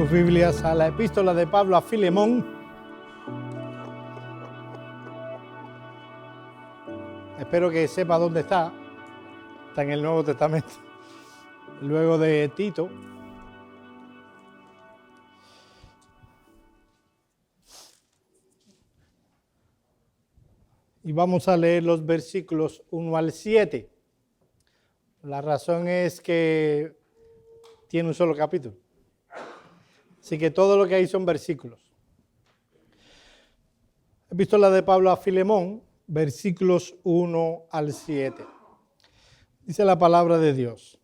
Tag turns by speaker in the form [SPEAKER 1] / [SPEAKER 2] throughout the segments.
[SPEAKER 1] sus Biblias a la epístola de Pablo a Filemón. Espero que sepa dónde está. Está en el Nuevo Testamento. Luego de Tito. Y vamos a leer los versículos 1 al 7. La razón es que tiene un solo capítulo. Así que todo lo que hay son versículos. Epístola de Pablo a Filemón, versículos 1 al 7. Dice la palabra de Dios.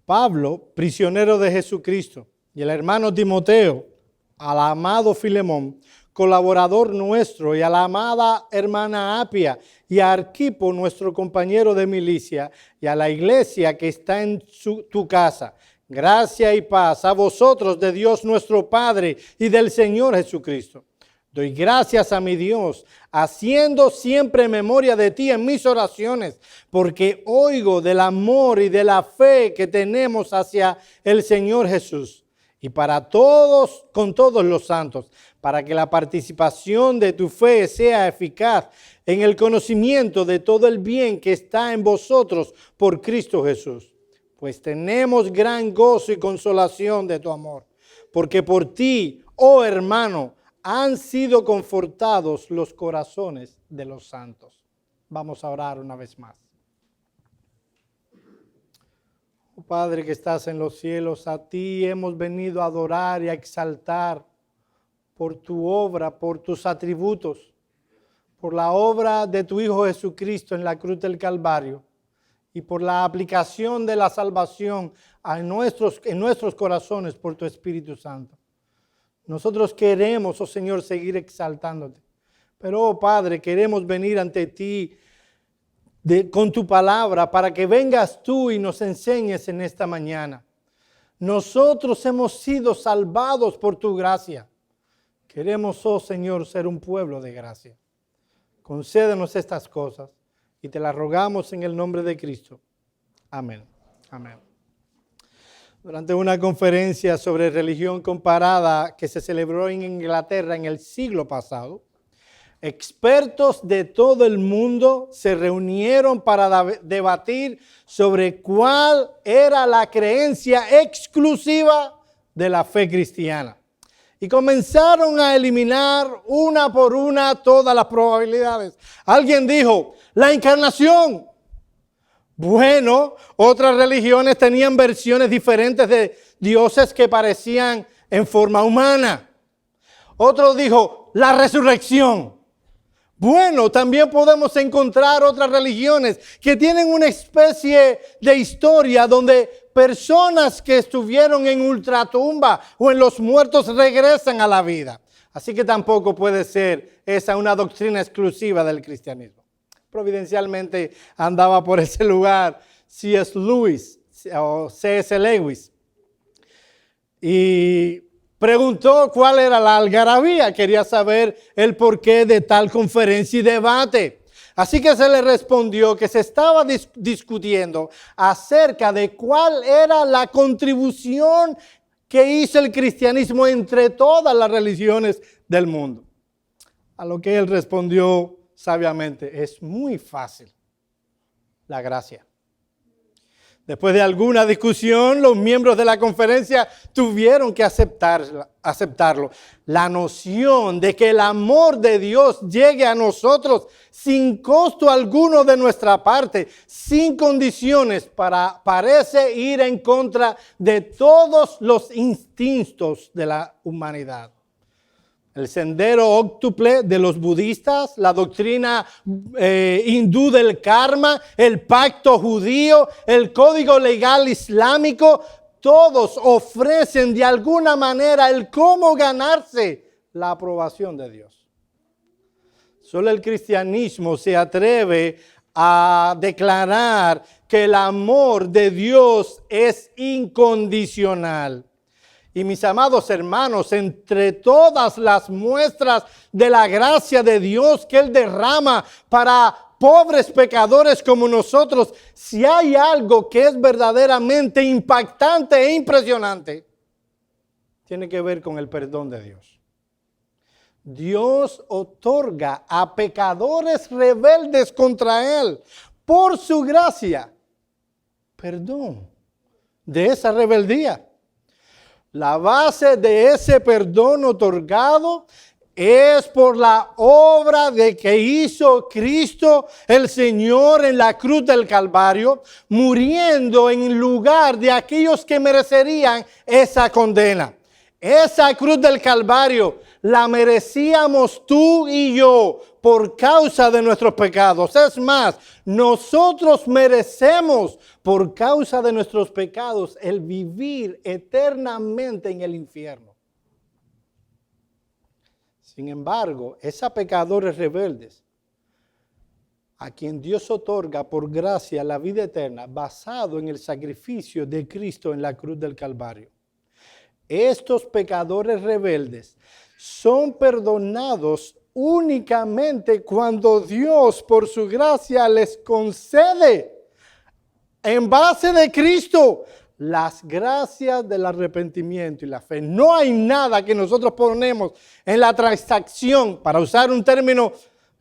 [SPEAKER 1] Pablo, prisionero de Jesucristo, y el hermano Timoteo, al amado Filemón, colaborador nuestro, y a la amada hermana Apia, y a Arquipo, nuestro compañero de milicia, y a la iglesia que está en tu casa. Gracia y paz a vosotros de Dios nuestro Padre y del Señor Jesucristo. Doy gracias a mi Dios, haciendo siempre memoria de ti en mis oraciones, porque oigo del amor y de la fe que tenemos hacia el Señor Jesús. Y para todos, con todos los santos, para que la participación de tu fe sea eficaz en el conocimiento de todo el bien que está en vosotros por Cristo Jesús. Pues tenemos gran gozo y consolación de tu amor, porque por ti, oh hermano, han sido confortados los corazones de los santos. Vamos a orar una vez más. Oh Padre que estás en los cielos, a ti hemos venido a adorar y a exaltar por tu obra, por tus atributos, por la obra de tu Hijo Jesucristo en la cruz del Calvario y por la aplicación de la salvación en nuestros corazones por tu Espíritu Santo. Nosotros queremos, oh Señor, seguir exaltándote. Pero, oh Padre, queremos venir ante ti con tu palabra para que vengas tú y nos enseñes en esta mañana. Nosotros hemos sido salvados por tu gracia. Queremos, oh Señor, ser un pueblo de gracia. Concédenos estas cosas y te las rogamos en el nombre de Cristo. Amén. Amén. Durante una conferencia sobre religión comparada que se celebró en Inglaterra en el siglo pasado, expertos de todo el mundo se reunieron para debatir sobre cuál era la creencia exclusiva de la fe cristiana. Y comenzaron a eliminar una por una todas las probabilidades. Alguien dijo, la encarnación. Bueno, otras religiones tenían versiones diferentes de dioses que parecían en forma humana. Otro dijo, la resurrección. Bueno, también podemos encontrar otras religiones que tienen una especie de historia donde personas que estuvieron en ultratumba o en los muertos regresan a la vida. Así que tampoco puede ser esa una doctrina exclusiva del cristianismo. Providencialmente andaba por ese lugar C.S. Lewis y preguntó cuál era la algarabía. Quería saber el porqué de tal conferencia y debate. Así que se le respondió que se estaba discutiendo acerca de cuál era la contribución que hizo el cristianismo entre todas las religiones del mundo. A lo que él respondió sabiamente, es muy fácil, la gracia. Después de alguna discusión, los miembros de la conferencia tuvieron que aceptarlo. La noción de que el amor de Dios llegue a nosotros sin costo alguno de nuestra parte, sin condiciones, parece ir en contra de todos los instintos de la humanidad. El sendero óctuple de los budistas, la doctrina hindú del karma, el pacto judío, el código legal islámico, todos ofrecen de alguna manera el cómo ganarse la aprobación de Dios. Solo el cristianismo se atreve a declarar que el amor de Dios es incondicional. Y mis amados hermanos, entre todas las muestras de la gracia de Dios que Él derrama para pobres pecadores como nosotros, si hay algo que es verdaderamente impactante e impresionante, tiene que ver con el perdón de Dios. Dios otorga a pecadores rebeldes contra Él, por su gracia, perdón de esa rebeldía. La base de ese perdón otorgado es por la obra de que hizo Cristo el Señor en la cruz del Calvario, muriendo en lugar de aquellos que merecerían esa condena. Esa cruz del Calvario la merecíamos tú y yo por causa de nuestros pecados. Es más, nosotros merecemos por causa de nuestros pecados el vivir eternamente en el infierno. Sin embargo, esos pecadores rebeldes, a quien Dios otorga por gracia la vida eterna, basado en el sacrificio de Cristo en la cruz del Calvario. Estos pecadores rebeldes son perdonados únicamente cuando Dios, por su gracia, les concede, en base de Cristo, las gracias del arrepentimiento y la fe. No hay nada que nosotros ponemos en la transacción, para usar un término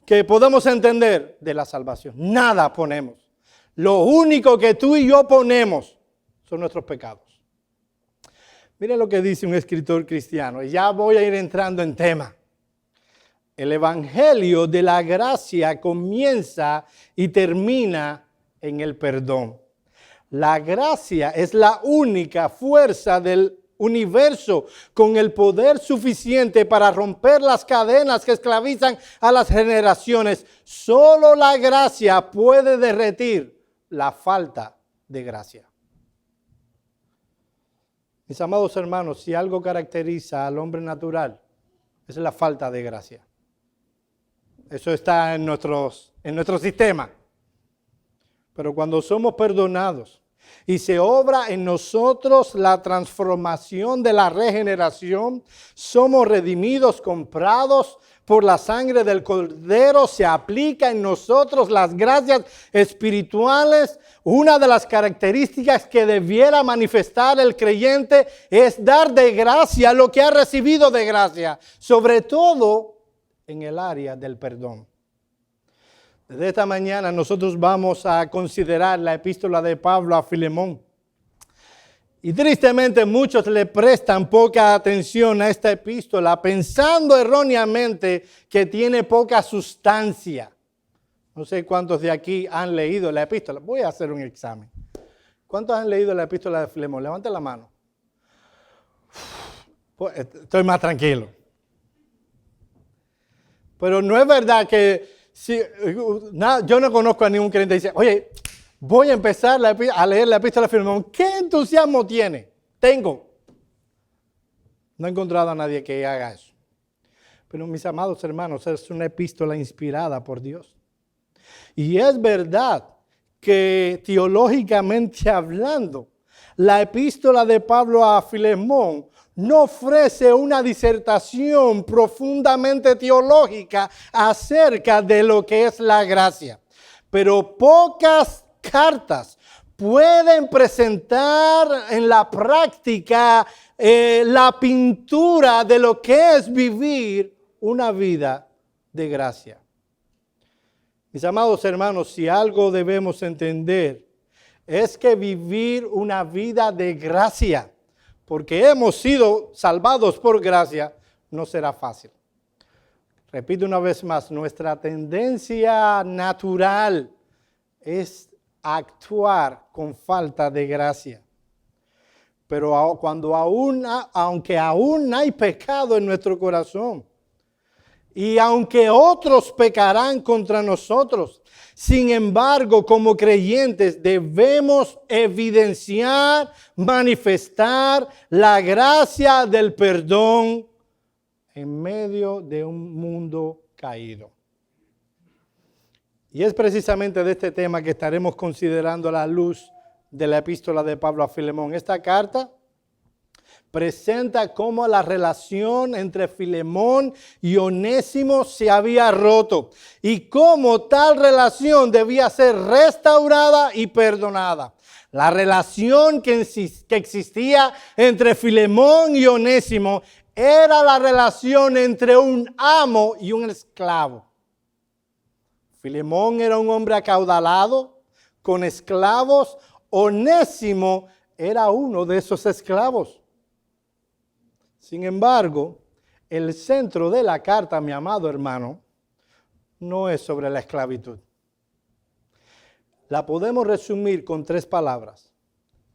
[SPEAKER 1] que podemos entender, de la salvación. Nada ponemos. Lo único que tú y yo ponemos son nuestros pecados. Miren lo que dice un escritor cristiano, y ya voy a ir entrando en tema. El evangelio de la gracia comienza y termina en el perdón. La gracia es la única fuerza del universo con el poder suficiente para romper las cadenas que esclavizan a las generaciones. Solo la gracia puede derretir la falta de gracia. Mis amados hermanos, si algo caracteriza al hombre natural, es la falta de gracia. Eso está en nuestro sistema. Pero cuando somos perdonados y se obra en nosotros la transformación de la regeneración, somos redimidos, comprados por la sangre del Cordero, se aplica en nosotros las gracias espirituales. Una de las características que debiera manifestar el creyente es dar de gracia lo que ha recibido de gracia, sobre todo en el área del perdón. Desde esta mañana nosotros vamos a considerar la epístola de Pablo a Filemón. Y tristemente muchos le prestan poca atención a esta epístola, pensando erróneamente que tiene poca sustancia. No sé cuántos de aquí han leído la epístola. Voy a hacer un examen. ¿Cuántos han leído la epístola de Filemón? Levanten la mano. Estoy más tranquilo. Pero no es verdad que yo no conozco a ningún creyente que dice, oye, voy a empezar a leer la epístola de Filemón. ¿Qué entusiasmo tiene? Tengo. No he encontrado a nadie que haga eso. Pero mis amados hermanos, es una epístola inspirada por Dios. Y es verdad que teológicamente hablando, la epístola de Pablo a Filemón no ofrece una disertación profundamente teológica acerca de lo que es la gracia. Pero pocas cartas pueden presentar en la práctica la pintura de lo que es vivir una vida de gracia. Mis amados hermanos, si algo debemos entender es que vivir una vida de gracia, porque hemos sido salvados por gracia, no será fácil. Repito una vez más, nuestra tendencia natural es actuar con falta de gracia. Pero aunque aún hay pecado en nuestro corazón, y aunque otros pecarán contra nosotros, sin embargo, como creyentes debemos evidenciar, manifestar la gracia del perdón en medio de un mundo caído. Y es precisamente de este tema que estaremos considerando a la luz de la epístola de Pablo a Filemón. Esta carta presenta cómo la relación entre Filemón y Onésimo se había roto y cómo tal relación debía ser restaurada y perdonada. La relación que existía entre Filemón y Onésimo era la relación entre un amo y un esclavo. Filemón era un hombre acaudalado, con esclavos. Onésimo era uno de esos esclavos. Sin embargo, el centro de la carta, mi amado hermano, no es sobre la esclavitud. La podemos resumir con 3 palabras: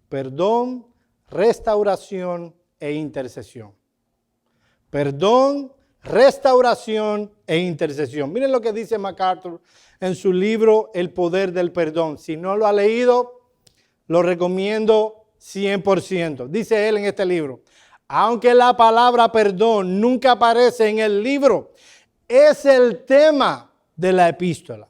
[SPEAKER 1] perdón, restauración e intercesión. Perdón, restauración e intercesión. Miren lo que dice MacArthur en su libro El poder del perdón. Si no lo ha leído, lo recomiendo 100%. Dice él en este libro: aunque la palabra perdón nunca aparece en el libro, es el tema de la epístola.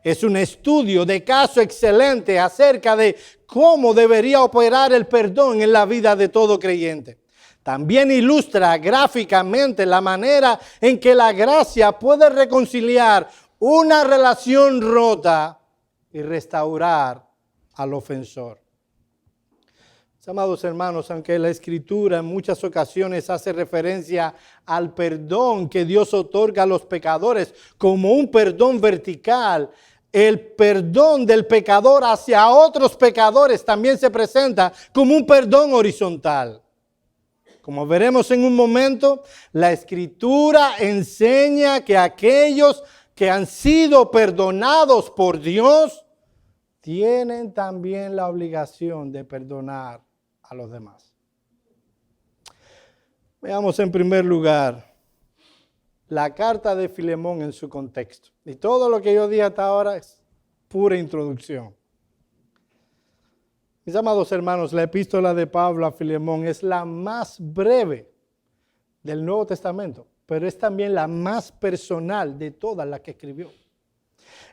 [SPEAKER 1] Es un estudio de caso excelente acerca de cómo debería operar el perdón en la vida de todo creyente. También ilustra gráficamente la manera en que la gracia puede reconciliar una relación rota y restaurar al ofensor. Amados hermanos, aunque la Escritura en muchas ocasiones hace referencia al perdón que Dios otorga a los pecadores como un perdón vertical, el perdón del pecador hacia otros pecadores también se presenta como un perdón horizontal. Como veremos en un momento, la Escritura enseña que aquellos que han sido perdonados por Dios tienen también la obligación de perdonar a los demás. Veamos en primer lugar la carta de Filemón en su contexto. Y todo lo que yo dije hasta ahora es pura introducción. Mis amados hermanos, la epístola de Pablo a Filemón es la más breve del Nuevo Testamento, pero es también la más personal de todas las que escribió.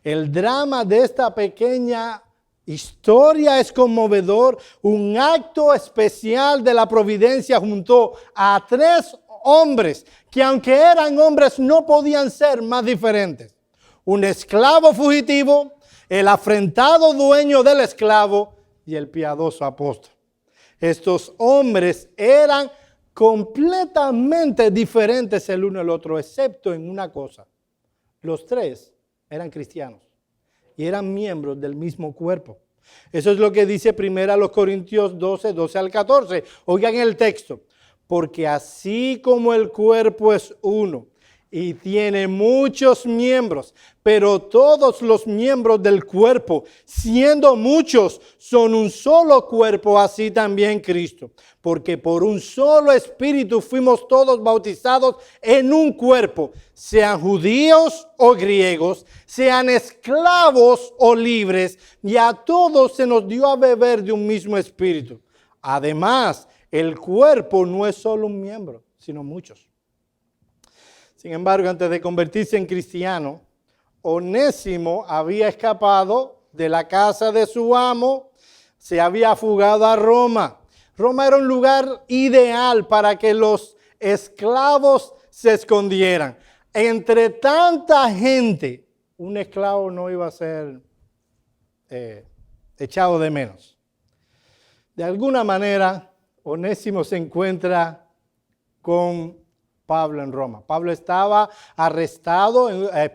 [SPEAKER 1] El drama de esta pequeña historia es conmovedor. Un acto especial de la providencia juntó a 3 hombres que, aunque eran hombres, no podían ser más diferentes. Un esclavo fugitivo, el afrentado dueño del esclavo y el piadoso apóstol. Estos hombres eran completamente diferentes el uno del otro, excepto en una cosa: los 3 eran cristianos y eran miembros del mismo cuerpo. Eso es lo que dice 1 Corintios 12, 12 al 14. Oigan el texto: porque así como el cuerpo es uno y tiene muchos miembros, pero todos los miembros del cuerpo, siendo muchos, son un solo cuerpo, así también Cristo. Porque por un solo espíritu fuimos todos bautizados en un cuerpo, sean judíos o griegos, sean esclavos o libres, y a todos se nos dio a beber de un mismo espíritu. Además, el cuerpo no es solo un miembro, sino muchos. Sin embargo, antes de convertirse en cristiano, Onésimo había escapado de la casa de su amo, se había fugado a Roma. Roma era un lugar ideal para que los esclavos se escondieran. Entre tanta gente, un esclavo no iba a ser echado de menos. De alguna manera, Onésimo se encuentra con Pablo en Roma. Pablo estaba arrestado,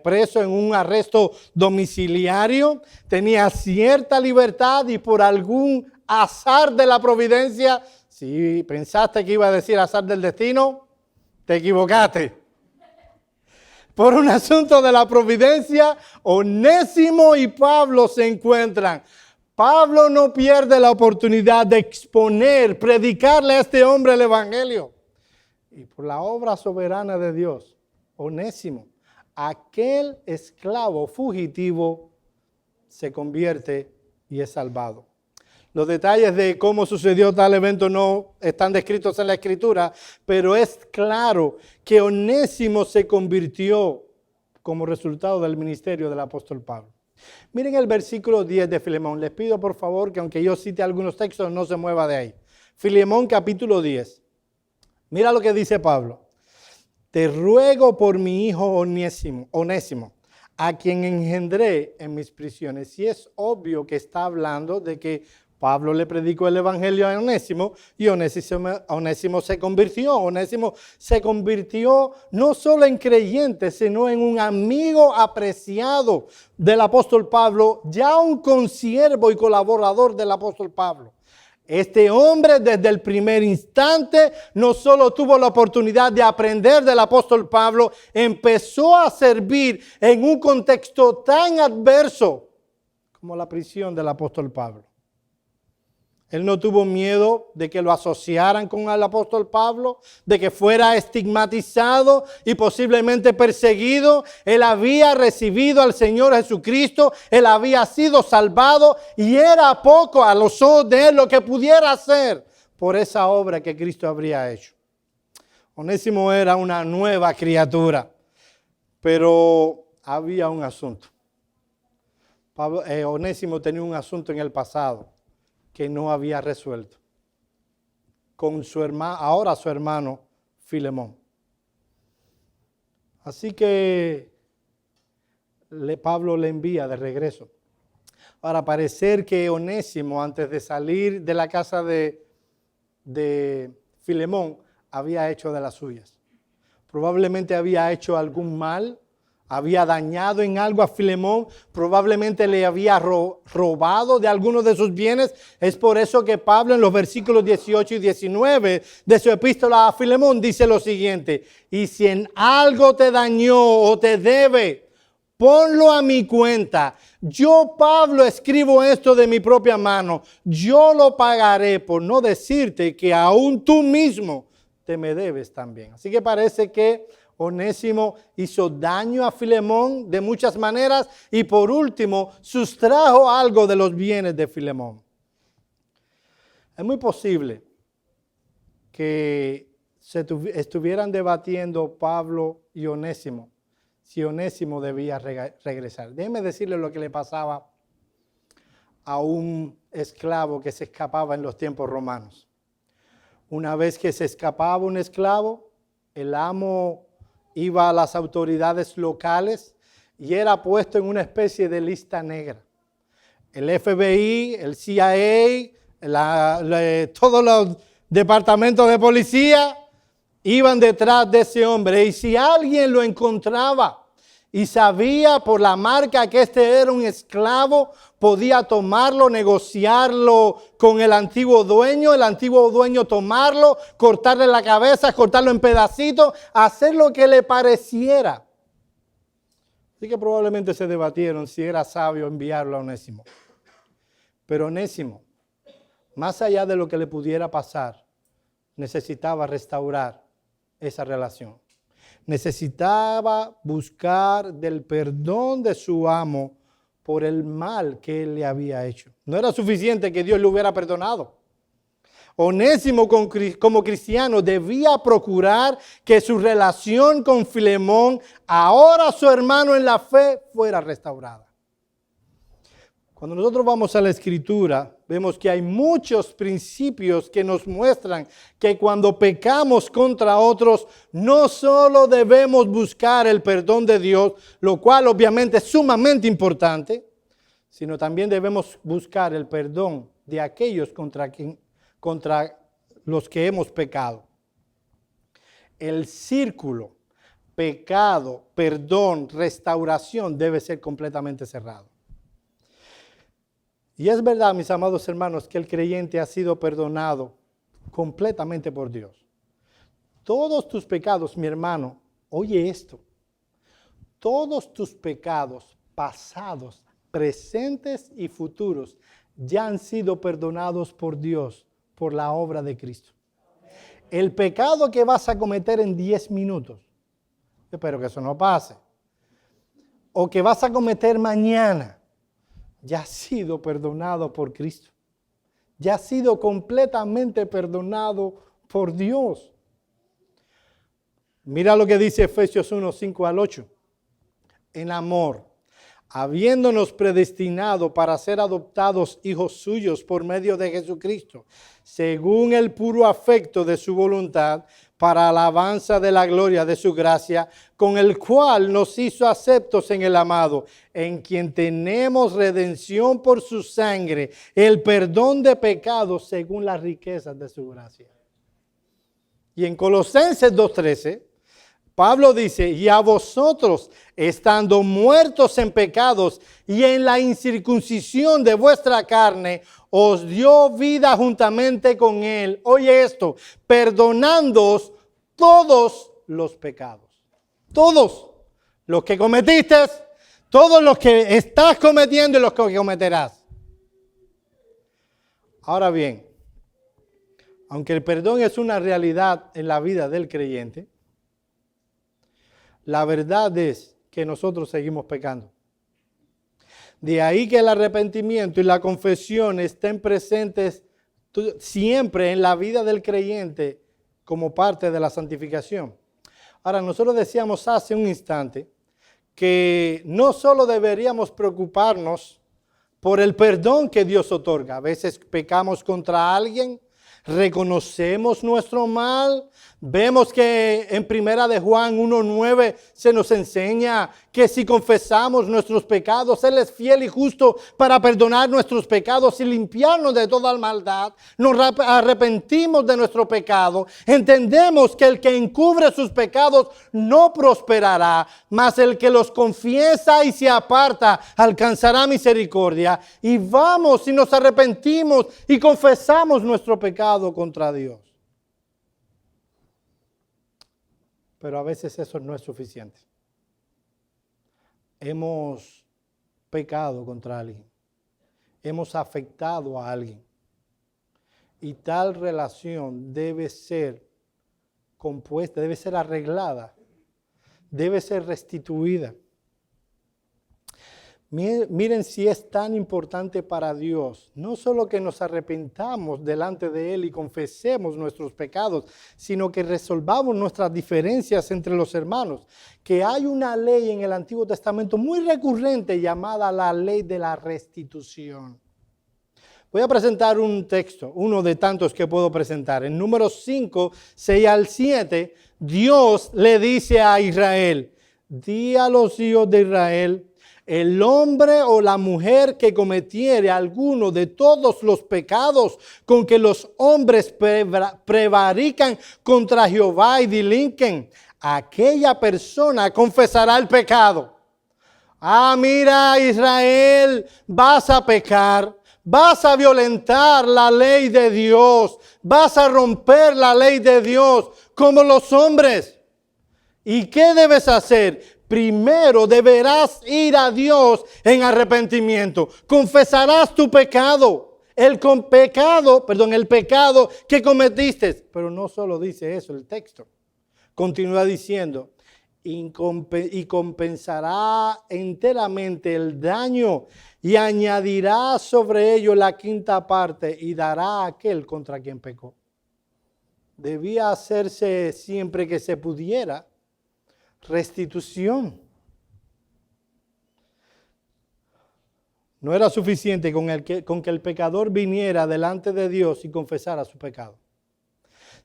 [SPEAKER 1] preso en un arresto domiciliario, tenía cierta libertad y por algún azar de la providencia, si pensaste que iba a decir azar del destino, te equivocaste. Por un asunto de la providencia, Onésimo y Pablo se encuentran. Pablo no pierde la oportunidad de exponer, predicarle a este hombre el evangelio. Y por la obra soberana de Dios, Onésimo, aquel esclavo fugitivo, se convierte y es salvado. Los detalles de cómo sucedió tal evento no están descritos en la Escritura, pero es claro que Onésimo se convirtió como resultado del ministerio del apóstol Pablo. Miren el versículo 10 de Filemón. Les pido por favor que aunque yo cite algunos textos, no se mueva de ahí. Filemón capítulo 10. Mira lo que dice Pablo. Te ruego por mi hijo Onésimo, a quien engendré en mis prisiones. Y es obvio que está hablando de que Pablo le predicó el evangelio a Onésimo y Onésimo se convirtió. Onésimo se convirtió no solo en creyente, sino en un amigo apreciado del apóstol Pablo, ya un consiervo y colaborador del apóstol Pablo. Este hombre desde el primer instante no solo tuvo la oportunidad de aprender del apóstol Pablo, empezó a servir en un contexto tan adverso como la prisión del apóstol Pablo. Él no tuvo miedo de que lo asociaran con el apóstol Pablo, de que fuera estigmatizado y posiblemente perseguido. Él había recibido al Señor Jesucristo, él había sido salvado y era poco a los ojos de él lo que pudiera hacer por esa obra que Cristo habría hecho. Onésimo era una nueva criatura, pero había un asunto. Onésimo tenía un asunto en el pasado que no había resuelto con su hermano, ahora su hermano Filemón. Así que Pablo le envía de regreso. Para parecer que Onésimo, antes de salir de la casa de Filemón, había hecho de las suyas. Probablemente había hecho algún mal, había dañado en algo a Filemón, probablemente le había robado de algunos de sus bienes. Es por eso que Pablo en los versículos 18 y 19 de su epístola a Filemón dice lo siguiente: y si en algo te dañó o te debe, ponlo a mi cuenta. Yo, Pablo, escribo esto de mi propia mano. Yo lo pagaré, por no decirte que aún tú mismo te me debes también. Así que parece que Onésimo hizo daño a Filemón de muchas maneras y por último sustrajo algo de los bienes de Filemón. Es muy posible que estuvieran debatiendo Pablo y Onésimo si Onésimo debía regresar. Déjenme decirles lo que le pasaba a un esclavo que se escapaba en los tiempos romanos. Una vez que se escapaba un esclavo, el amo iba a las autoridades locales y era puesto en una especie de lista negra. El FBI, el CIA, todos los departamentos de policía iban detrás de ese hombre. Y si alguien lo encontraba y sabía por la marca que este era un esclavo, podía tomarlo, negociarlo con el antiguo dueño tomarlo, cortarle la cabeza, cortarlo en pedacitos, hacer lo que le pareciera. Así que probablemente se debatieron si era sabio enviarlo a Onésimo. Pero Onésimo, más allá de lo que le pudiera pasar, necesitaba restaurar esa relación. Necesitaba buscar del perdón de su amo por el mal que él le había hecho. No era suficiente que Dios le hubiera perdonado. Onésimo como cristiano debía procurar que su relación con Filemón, ahora su hermano en la fe, fuera restaurada. Cuando nosotros vamos a la Escritura, vemos que hay muchos principios que nos muestran que cuando pecamos contra otros, no solo debemos buscar el perdón de Dios, lo cual obviamente es sumamente importante, sino también debemos buscar el perdón de aquellos contra los que hemos pecado. El círculo, pecado, perdón, restauración debe ser completamente cerrado. Y es verdad, mis amados hermanos, que el creyente ha sido perdonado completamente por Dios. Todos tus pecados, mi hermano, oye esto, todos tus pecados pasados, presentes y futuros ya han sido perdonados por Dios por la obra de Cristo. El pecado que vas a cometer en 10 minutos, espero que eso no pase, o que vas a cometer mañana, ya ha sido perdonado por Cristo. Ya ha sido completamente perdonado por Dios. Mira lo que dice Efesios 1, 5 al 8. En amor, habiéndonos predestinado para ser adoptados hijos suyos por medio de Jesucristo, según el puro afecto de su voluntad, para alabanza de la gloria de su gracia, con el cual nos hizo aceptos en el amado, en quien tenemos redención por su sangre, el perdón de pecados según las riquezas de su gracia. Y en Colosenses 2:13, Pablo dice, y a vosotros, estando muertos en pecados y en la incircuncisión de vuestra carne, os dio vida juntamente con él. Oye esto, perdonándoos todos los pecados. Todos los que cometiste, todos los que estás cometiendo y los que cometerás. Ahora bien, aunque el perdón es una realidad en la vida del creyente, la verdad es que nosotros seguimos pecando. De ahí que el arrepentimiento y la confesión estén presentes siempre en la vida del creyente como parte de la santificación. Ahora, nosotros decíamos hace un instante que no solo deberíamos preocuparnos por el perdón que Dios otorga. A veces pecamos contra alguien, reconocemos nuestro mal. Vemos que en Primera de Juan 1:9 se nos enseña que si confesamos nuestros pecados, Él es fiel y justo para perdonar nuestros pecados y limpiarnos de toda maldad. Nos arrepentimos de nuestro pecado. Entendemos que el que encubre sus pecados no prosperará, mas el que los confiesa y se aparta alcanzará misericordia. Y vamos y nos arrepentimos y confesamos nuestro pecado contra Dios. Pero a veces eso no es suficiente. Hemos pecado contra alguien. Hemos afectado a alguien. Y tal relación debe ser compuesta, debe ser arreglada, debe ser restituida. Miren si es tan importante para Dios, no solo que nos arrepentamos delante de Él y confesemos nuestros pecados, sino que resolvamos nuestras diferencias entre los hermanos. Que hay una ley en el Antiguo Testamento muy recurrente llamada la ley de la restitución. Voy a presentar un texto, uno de tantos que puedo presentar. En Números 5, 6 al 7, Dios le dice a Israel, di a los hijos de Israel, el hombre o la mujer que cometiere alguno de todos los pecados con que los hombres prevarican contra Jehová y delinquen, aquella persona confesará el pecado. Ah, mira, Israel, vas a pecar, vas a violentar la ley de Dios, vas a romper la ley de Dios como los hombres. ¿Y qué debes hacer? Primero deberás ir a Dios en arrepentimiento. Confesarás tu pecado, el pecado que cometiste. Pero no solo dice eso el texto. Continúa diciendo, y compensará enteramente el daño y añadirá sobre ello la quinta parte y dará a aquel contra quien pecó. Debía hacerse siempre que se pudiera restitución. No era suficiente con que el pecador viniera delante de Dios y confesara su pecado.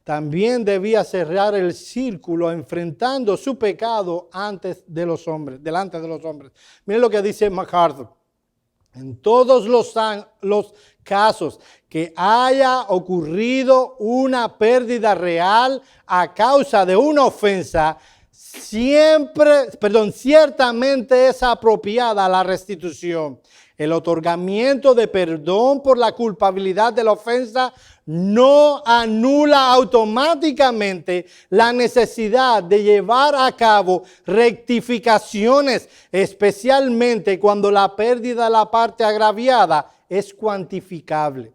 [SPEAKER 1] También debía cerrar el círculo enfrentando su pecado delante de los hombres. Miren lo que dice MacArthur. En todos los casos que haya ocurrido una pérdida real a causa de una ofensa, ciertamente es apropiada la restitución. El otorgamiento de perdón por la culpabilidad de la ofensa no anula automáticamente la necesidad de llevar a cabo rectificaciones, especialmente cuando la pérdida de la parte agraviada es cuantificable.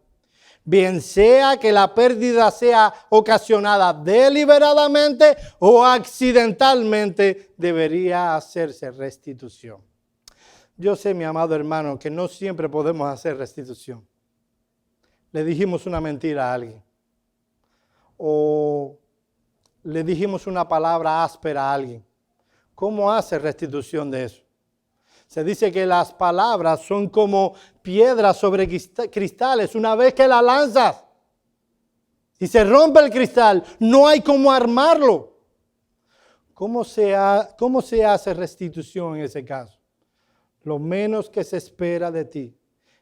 [SPEAKER 1] Bien sea que la pérdida sea ocasionada deliberadamente o accidentalmente, debería hacerse restitución. Yo sé, mi amado hermano, que no siempre podemos hacer restitución. Le dijimos una mentira a alguien. O le dijimos una palabra áspera a alguien. ¿Cómo hace restitución de eso? Se dice que las palabras son como piedras sobre cristales. Una vez que las lanzas, Si se rompe el cristal, no hay cómo armarlo. ¿Cómo se hace restitución en ese caso? Lo menos que se espera de ti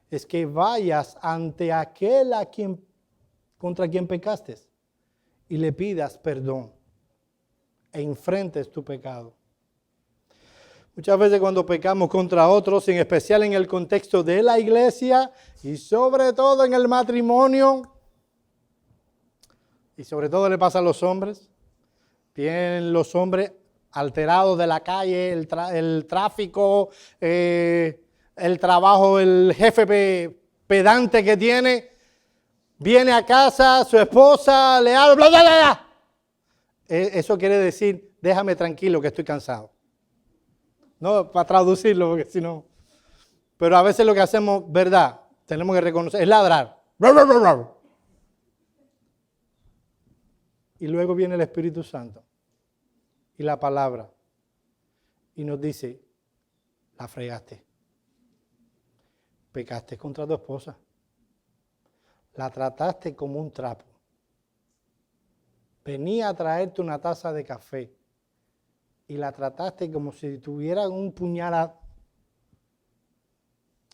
[SPEAKER 1] es que vayas ante aquel contra quien pecaste y le pidas perdón e enfrentes tu pecado. Muchas veces cuando pecamos contra otros, en especial en el contexto de la iglesia y sobre todo en el matrimonio, y sobre todo le pasa a los hombres, vienen los hombres alterados de la calle, el tráfico, el trabajo, el jefe pedante que tiene, viene a casa, su esposa le habla, bla, bla, bla, bla. Eso quiere decir, déjame tranquilo que estoy cansado. No, para traducirlo, porque si no. Pero a veces lo que hacemos, verdad, tenemos que reconocer, es ladrar. Y luego viene el Espíritu Santo y la palabra y nos dice, la fregaste. Pecaste contra tu esposa. La trataste como un trapo. Venía a traerte una taza de café y la trataste como si tuviera un puñal.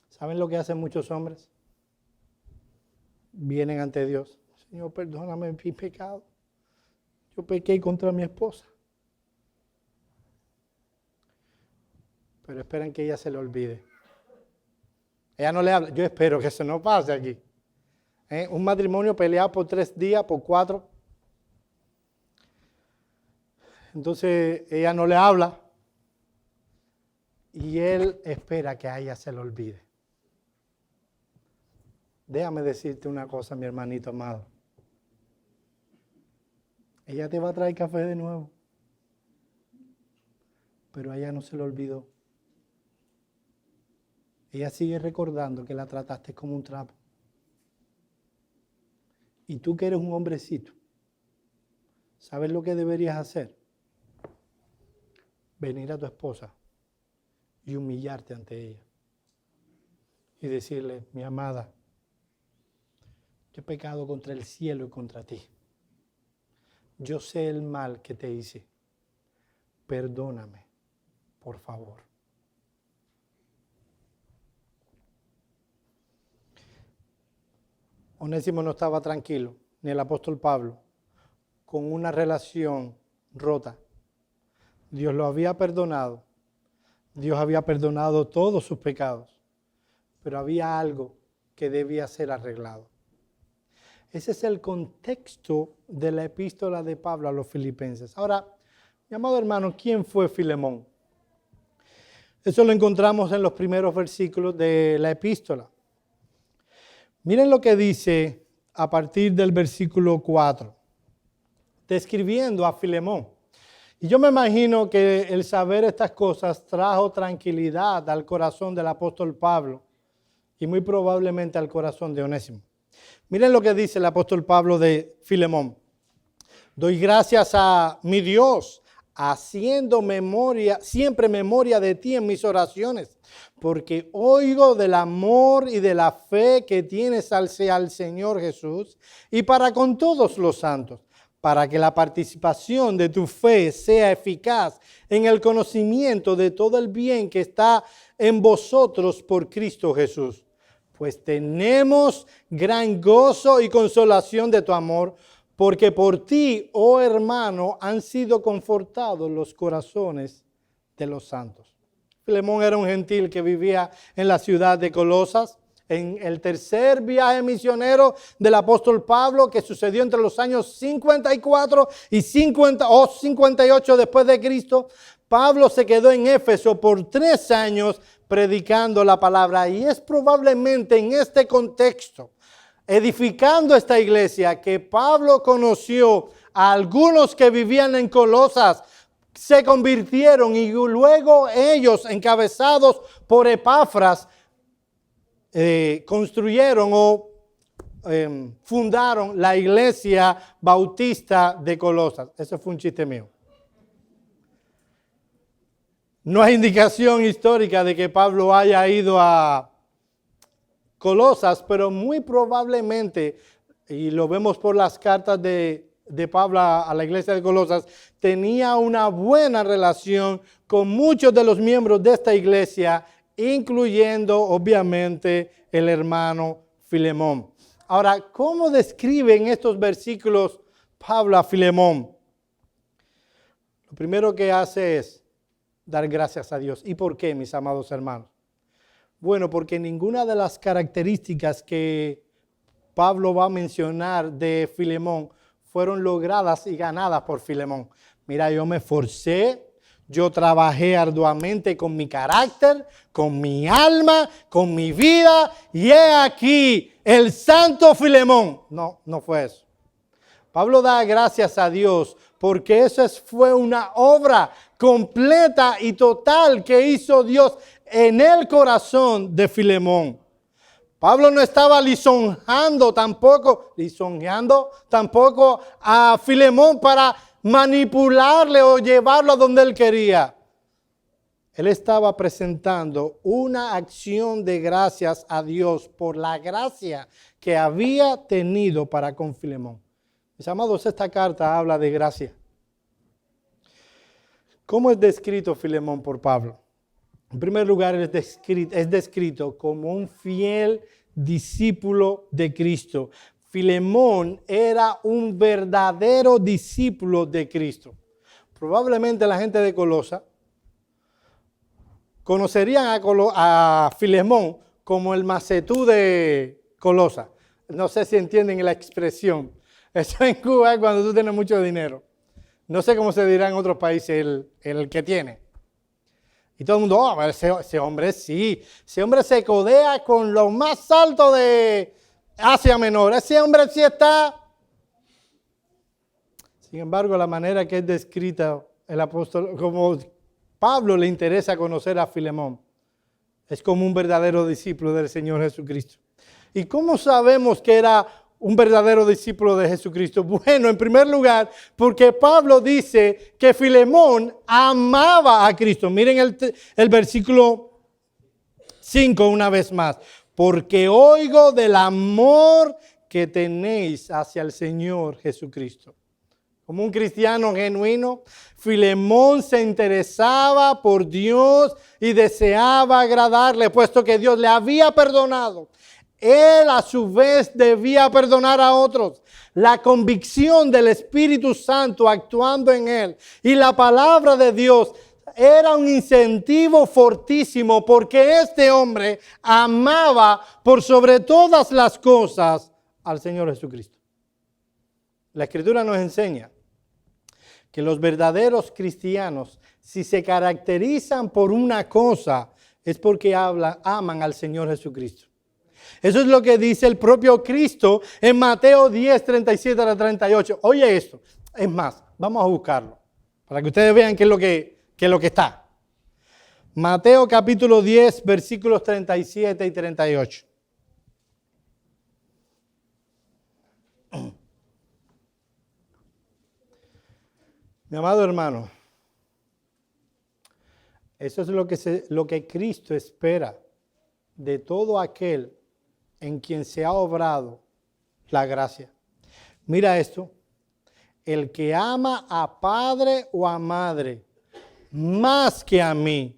[SPEAKER 1] ¿Saben lo que hacen muchos hombres? Vienen ante Dios. Señor, perdóname mi pecado. Yo pequé contra mi esposa. Pero esperan que ella se le olvide. Ella no le habla. Yo espero que eso no pase aquí. Un matrimonio peleado por 3 días, por 4. Entonces ella no le habla. Y él espera que a ella se le olvide. Déjame decirte una cosa, mi hermanito amado. Ella te va a traer café de nuevo. Pero a ella no se le olvidó. Ella sigue recordando que la trataste como un trapo. Y tú que eres un hombrecito, ¿sabes lo que deberías hacer? Venir a tu esposa y humillarte ante ella. Y decirle, mi amada, yo he pecado contra el cielo y contra ti. Yo sé el mal que te hice. Perdóname, por favor. Onésimo no estaba tranquilo, ni el apóstol Pablo, con una relación rota. Dios lo había perdonado. Dios había perdonado todos sus pecados. Pero había algo que debía ser arreglado. Ese es el contexto de la epístola de Pablo a los filipenses. Ahora, mi amado hermano, ¿quién fue Filemón? Eso lo encontramos en los primeros versículos de la epístola. Miren lo que dice a partir del versículo 4, describiendo a Filemón. Y yo me imagino que el saber estas cosas trajo tranquilidad al corazón del apóstol Pablo y muy probablemente al corazón de Onésimo. Miren lo que dice el apóstol Pablo de Filemón. Doy gracias a mi Dios, haciendo siempre memoria de ti en mis oraciones, porque oigo del amor y de la fe que tienes al Señor Jesús y para con todos los santos, para que la participación de tu fe sea eficaz en el conocimiento de todo el bien que está en vosotros por Cristo Jesús. Pues tenemos gran gozo y consolación de tu amor, porque por ti, oh hermano, han sido confortados los corazones de los santos. Filemón era un gentil que vivía en la ciudad de Colosas. En el tercer viaje misionero del apóstol Pablo, que sucedió entre los años 54 y 58 después de Cristo, Pablo se quedó en Éfeso por 3 años predicando la palabra. Y es probablemente en este contexto, edificando esta iglesia, que Pablo conoció a algunos que vivían en Colosas, se convirtieron y luego ellos, encabezados por Epafras, construyeron o fundaron la iglesia bautista de Colosas. Eso fue un chiste mío. No hay indicación histórica de que Pablo haya ido a Colosas, pero muy probablemente y lo vemos por las cartas de Pablo a la iglesia de Colosas, tenía una buena relación con muchos de los miembros de esta iglesia, incluyendo obviamente el hermano Filemón. Ahora, ¿cómo describe en estos versículos Pablo a Filemón? Lo primero que hace es dar gracias a Dios. ¿Y por qué, mis amados hermanos? Bueno, porque ninguna de las características que Pablo va a mencionar de Filemón fueron logradas y ganadas por Filemón. Mira, yo me esforcé, yo trabajé arduamente con mi carácter, con mi alma, con mi vida, y he aquí el santo Filemón. No, no fue eso. Pablo da gracias a Dios porque esa fue una obra completa y total que hizo Dios en el corazón de Filemón. Pablo no estaba lisonjeando tampoco a Filemón para manipularle o llevarlo a donde él quería. Él estaba presentando una acción de gracias a Dios por la gracia que había tenido para con Filemón. Mis amados, esta carta habla de gracia. ¿Cómo es descrito Filemón por Pablo? En primer lugar, es descrito como un fiel discípulo de Cristo. Filemón era un verdadero discípulo de Cristo. Probablemente la gente de Colosa conocerían a Filemón como el macetú de Colosa. No sé si entienden la expresión. Eso en Cuba es cuando tú tienes mucho dinero. No sé cómo se dirá en otros países el que tiene. Y todo el mundo, oh, ese hombre sí. Ese hombre se codea con lo más alto de Asia Menor. Ese hombre sí está. Sin embargo, la manera que es descrita el apóstol, como Pablo le interesa conocer a Filemón, es como un verdadero discípulo del Señor Jesucristo. ¿Y cómo sabemos que era un verdadero discípulo de Jesucristo? Bueno, en primer lugar, porque Pablo dice que Filemón amaba a Cristo. Miren el versículo 5 una vez más. Porque oigo del amor que tenéis hacia el Señor Jesucristo. Como un cristiano genuino, Filemón se interesaba por Dios y deseaba agradarle, puesto que Dios le había perdonado. Él a su vez debía perdonar a otros. La convicción del Espíritu Santo actuando en él y la palabra de Dios era un incentivo fortísimo porque este hombre amaba por sobre todas las cosas al Señor Jesucristo. La Escritura nos enseña que los verdaderos cristianos, si se caracterizan por una cosa, es porque aman al Señor Jesucristo. Eso es lo que dice el propio Cristo en Mateo 10, 37 a 38. Oye esto, es más, vamos a buscarlo para que ustedes vean qué es lo que está. Mateo capítulo 10, versículos 37 y 38. Mi amado hermano, eso es lo que Cristo espera de todo aquel en quien se ha obrado la gracia. Mira esto, el que ama a padre o a madre más que a mí,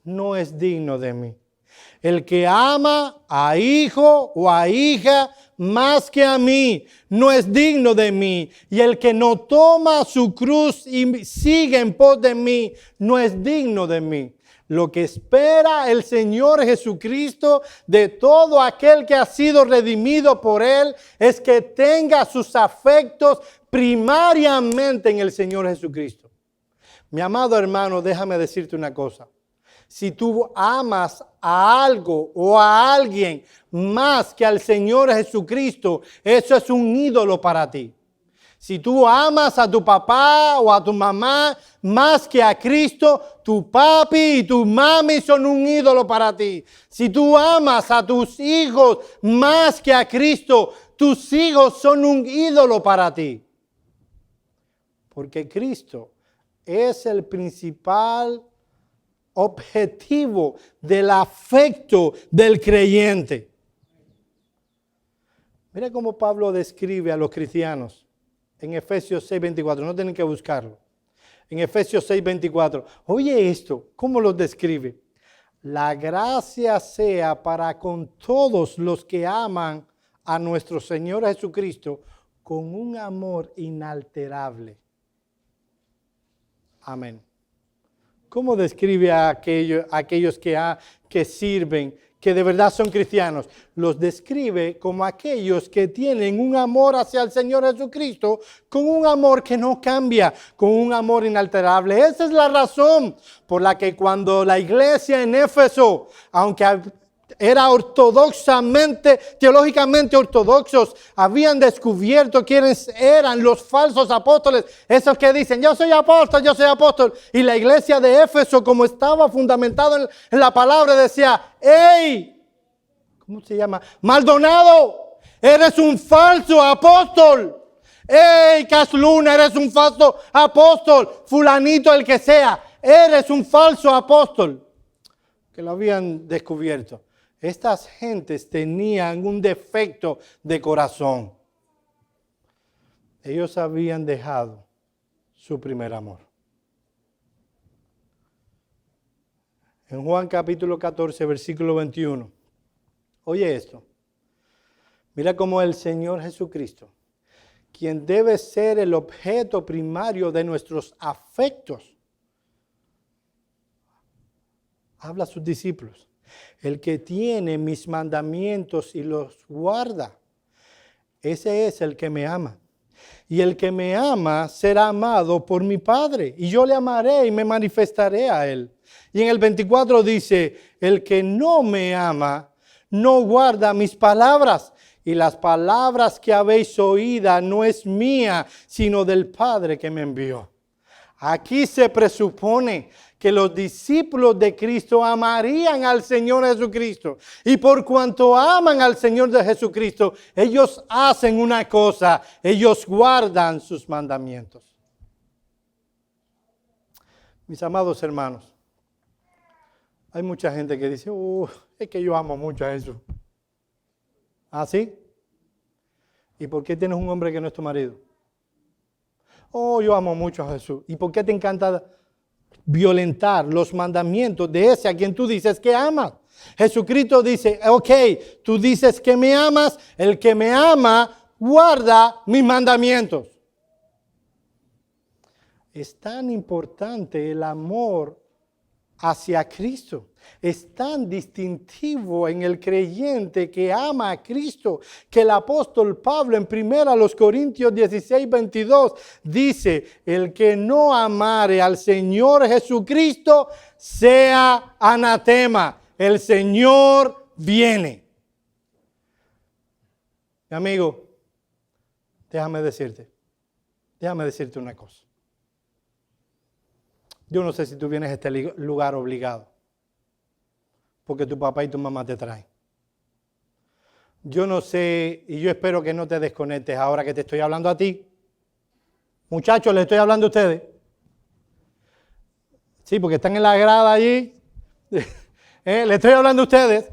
[SPEAKER 1] no es digno de mí. El que ama a hijo o a hija más que a mí, no es digno de mí. Y el que no toma su cruz y sigue en pos de mí, no es digno de mí. Lo que espera el Señor Jesucristo de todo aquel que ha sido redimido por Él es que tenga sus afectos primariamente en el Señor Jesucristo. Mi amado hermano, déjame decirte una cosa. Si tú amas a algo o a alguien más que al Señor Jesucristo, eso es un ídolo para ti. Si tú amas a tu papá o a tu mamá más que a Cristo, tu papi y tu mami son un ídolo para ti. Si tú amas a tus hijos más que a Cristo, tus hijos son un ídolo para ti. Porque Cristo es el principal objetivo del afecto del creyente. Mira cómo Pablo describe a los cristianos en Efesios 6:24. No tienen que buscarlo. En Efesios 6:24. Oye esto, ¿cómo lo describe? La gracia sea para con todos los que aman a nuestro Señor Jesucristo con un amor inalterable. Amén. ¿Cómo describe a aquellos que sirven, que de verdad son cristianos? Los describe como aquellos que tienen un amor hacia el Señor Jesucristo, con un amor que no cambia, con un amor inalterable. Esa es la razón por la que cuando la iglesia en Éfeso, aunque era teológicamente ortodoxos, habían descubierto quiénes eran los falsos apóstoles, esos que dicen, yo soy apóstol, y la iglesia de Éfeso, como estaba fundamentado en la palabra, decía, ¡hey! ¿Cómo se llama? Maldonado, eres un falso apóstol. ¡Hey, Casluna, eres un falso apóstol! Fulanito, el que sea, eres un falso apóstol. Que lo habían descubierto. Estas gentes tenían un defecto de corazón. Ellos habían dejado su primer amor. En Juan capítulo 14, versículo 21. Oye esto. Mira cómo el Señor Jesucristo, quien debe ser el objeto primario de nuestros afectos, habla a sus discípulos. El que tiene mis mandamientos y los guarda, ese es el que me ama. Y el que me ama será amado por mi Padre. Y yo le amaré y me manifestaré a él. Y en el 24 dice, el que no me ama, no guarda mis palabras. Y las palabras que habéis oído no es mía, sino del Padre que me envió. Aquí se presupone que los discípulos de Cristo amarían al Señor Jesucristo. Y por cuanto aman al Señor de Jesucristo, ellos hacen una cosa, ellos guardan sus mandamientos. Mis amados hermanos, hay mucha gente que dice, es que yo amo mucho a Jesús. ¿Ah, sí? ¿Y por qué tienes un hombre que no es tu marido? Yo amo mucho a Jesús. ¿Y por qué te encanta violentar los mandamientos de ese a quien tú dices que amas? Jesucristo dice, ok, tú dices que me amas, el que me ama guarda mis mandamientos. Es tan importante el amor hacia Cristo. Es tan distintivo en el creyente que ama a Cristo que el apóstol Pablo en 1 Corintios 16:22 dice, el que no amare al Señor Jesucristo sea anatema. El Señor viene. Mi amigo, déjame decirte una cosa. Yo no sé si tú vienes a este lugar obligado, porque tu papá y tu mamá te traen. Yo no sé, y yo espero que no te desconectes ahora que te estoy hablando a ti. Muchachos, les estoy hablando a ustedes. Sí, porque están en la grada allí. Les estoy hablando a ustedes.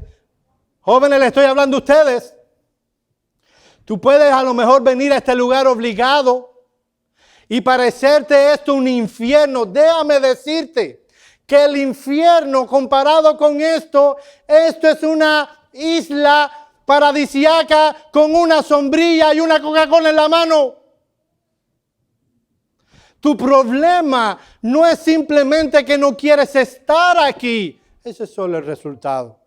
[SPEAKER 1] Jóvenes, les estoy hablando a ustedes. Tú puedes a lo mejor venir a este lugar obligado y parecerte esto un infierno. Déjame decirte que el infierno comparado con esto es una isla paradisíaca con una sombrilla y una Coca-Cola en la mano. Tu problema no es simplemente que no quieres estar aquí. Ese es solo el resultado.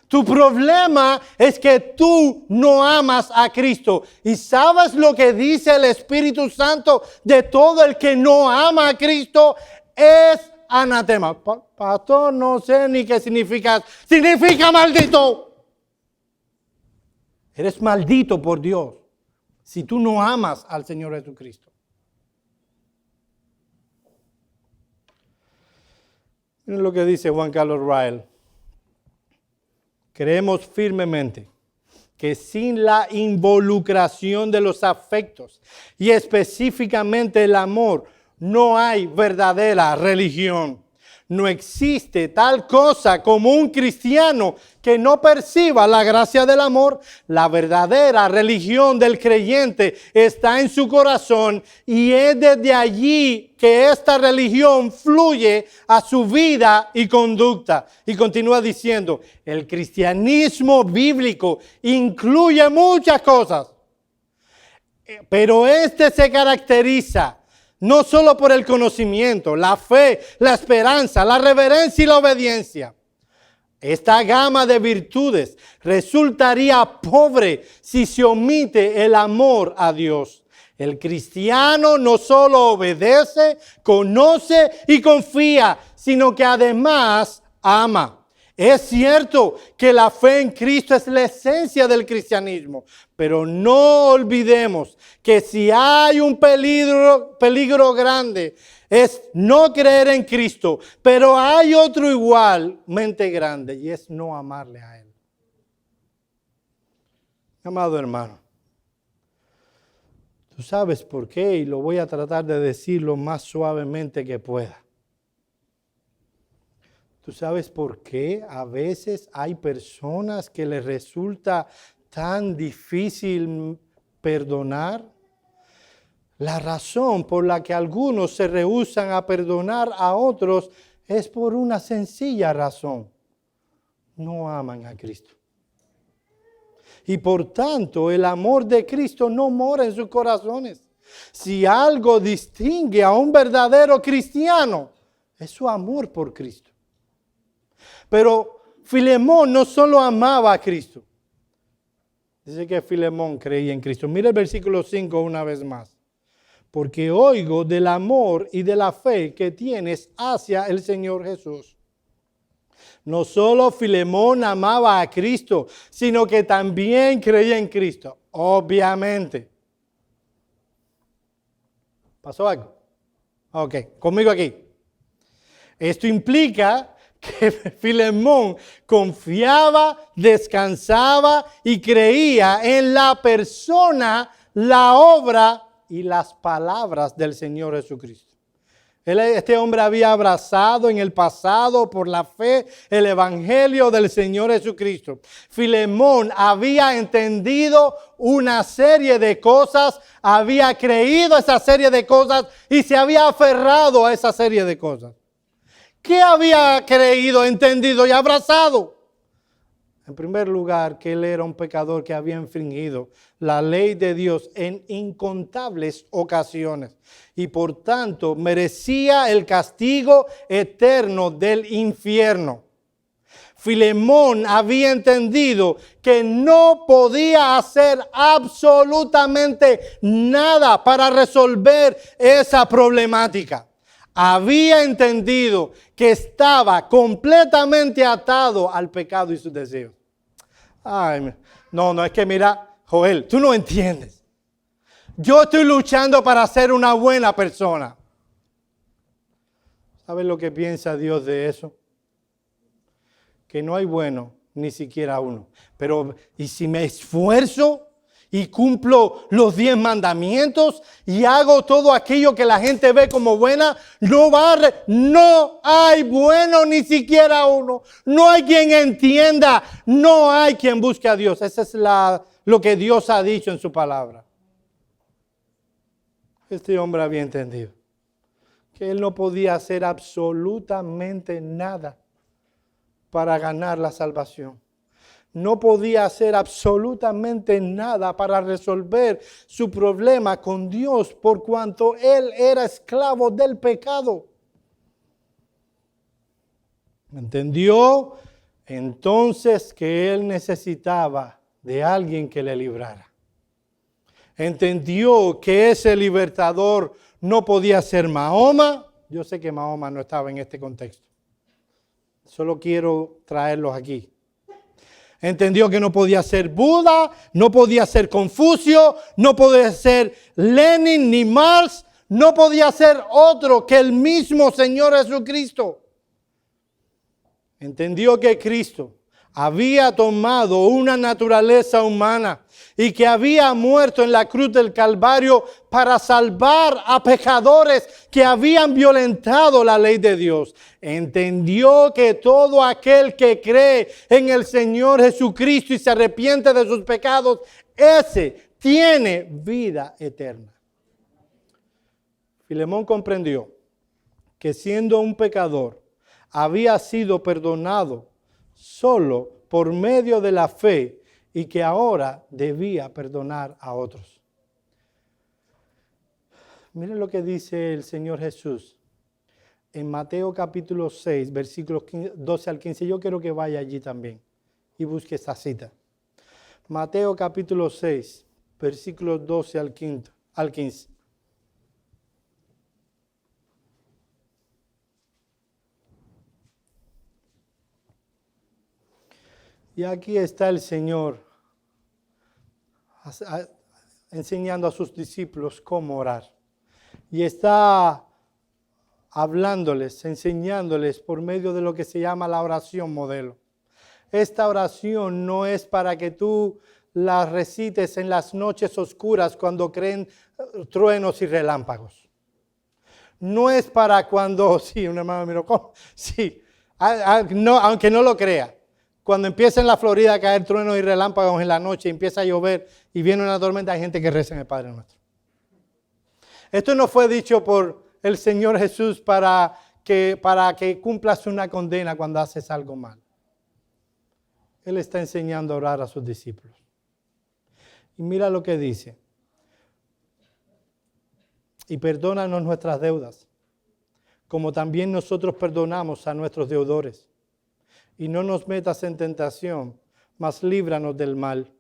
[SPEAKER 1] Tu problema es que tú no amas a Cristo. ¿Y sabes lo que dice el Espíritu Santo de todo el que no ama a Cristo? Es anatema. Pastor, no sé ni qué significa. Significa maldito. Eres maldito por Dios si tú no amas al Señor Jesucristo. Miren lo que dice Juan Carlos Ryle. Creemos firmemente que sin la involucración de los afectos y específicamente el amor, no hay verdadera religión. No existe tal cosa como un cristiano que no perciba la gracia del amor. La verdadera religión del creyente está en su corazón y es desde allí que esta religión fluye a su vida y conducta. Y continúa diciendo, el cristianismo bíblico incluye muchas cosas, pero este se caracteriza no solo por el conocimiento, la fe, la esperanza, la reverencia y la obediencia. Esta gama de virtudes resultaría pobre si se omite el amor a Dios. El cristiano no solo obedece, conoce y confía, sino que además ama. Es cierto que la fe en Cristo es la esencia del cristianismo, pero no olvidemos que si hay un peligro grande es no creer en Cristo, pero hay otro igualmente grande y es no amarle a Él. Amado hermano, tú sabes por qué y lo voy a tratar de decir lo más suavemente que pueda. ¿Tú sabes por qué a veces hay personas que les resulta tan difícil perdonar? La razón por la que algunos se rehúsan a perdonar a otros es por una sencilla razón. No aman a Cristo. Y por tanto, el amor de Cristo no mora en sus corazones. Si algo distingue a un verdadero cristiano, es su amor por Cristo. Pero Filemón no solo amaba a Cristo. Dice que Filemón creía en Cristo. Mira el versículo 5 una vez más. Porque oigo del amor y de la fe que tienes hacia el Señor Jesús. No solo Filemón amaba a Cristo, sino que también creía en Cristo. Obviamente. ¿Pasó algo? Ok, conmigo aquí. Esto implica que Filemón confiaba, descansaba y creía en la persona, la obra y las palabras del Señor Jesucristo. Este hombre había abrazado en el pasado por la fe el evangelio del Señor Jesucristo. Filemón había entendido una serie de cosas, había creído esa serie de cosas y se había aferrado a esa serie de cosas. ¿Qué había creído, entendido y abrazado? En primer lugar, que él era un pecador que había infringido la ley de Dios en incontables ocasiones y por tanto merecía el castigo eterno del infierno. Filemón había entendido que no podía hacer absolutamente nada para resolver esa problemática. Había entendido que estaba completamente atado al pecado y sus deseos. Ay, no, es que mira, Joel, tú no entiendes. Yo estoy luchando para ser una buena persona. ¿Sabes lo que piensa Dios de eso? Que no hay bueno, ni siquiera uno. Pero, ¿y si me esfuerzo y cumplo los 10 mandamientos y hago todo aquello que la gente ve como buena? No hay bueno ni siquiera uno. No hay quien entienda. No hay quien busque a Dios. Eso es lo que Dios ha dicho en su palabra. Este hombre había entendido que él no podía hacer absolutamente nada para ganar la salvación. No podía hacer absolutamente nada para resolver su problema con Dios por cuanto él era esclavo del pecado. Entendió entonces que él necesitaba de alguien que le librara. Entendió que ese libertador no podía ser Mahoma. Yo sé que Mahoma no estaba en este contexto. Solo quiero traerlos aquí. Entendió que no podía ser Buda, no podía ser Confucio, no podía ser Lenin ni Marx, no podía ser otro que el mismo Señor Jesucristo. Entendió que Cristo, había tomado una naturaleza humana y que había muerto en la cruz del Calvario para salvar a pecadores que habían violentado la ley de Dios. Entendió que todo aquel que cree en el Señor Jesucristo y se arrepiente de sus pecados, ese tiene vida eterna. Filemón comprendió que siendo un pecador, había sido perdonado solo por medio de la fe y que ahora debía perdonar a otros. Miren lo que dice el Señor Jesús en Mateo capítulo 6, versículos 12 al 15. Yo quiero que vaya allí también y busque esa cita. Mateo capítulo 6, versículos 12 al 15. Y aquí está el Señor enseñando a sus discípulos cómo orar. Y está hablándoles, enseñándoles por medio de lo que se llama la oración modelo. Esta oración no es para que tú la recites en las noches oscuras cuando creen truenos y relámpagos. No es para cuando, sí, un hermano miró, ¿cómo? Sí, no, aunque no lo crea. Cuando empieza en la Florida a caer truenos y relámpagos en la noche, empieza a llover y viene una tormenta, hay gente que reza en el Padre Nuestro. Esto no fue dicho por el Señor Jesús para que cumplas una condena cuando haces algo mal. Él está enseñando a orar a sus discípulos. Y mira lo que dice. Y perdónanos nuestras deudas, como también nosotros perdonamos a nuestros deudores. Y no nos metas en tentación, mas líbranos del mal.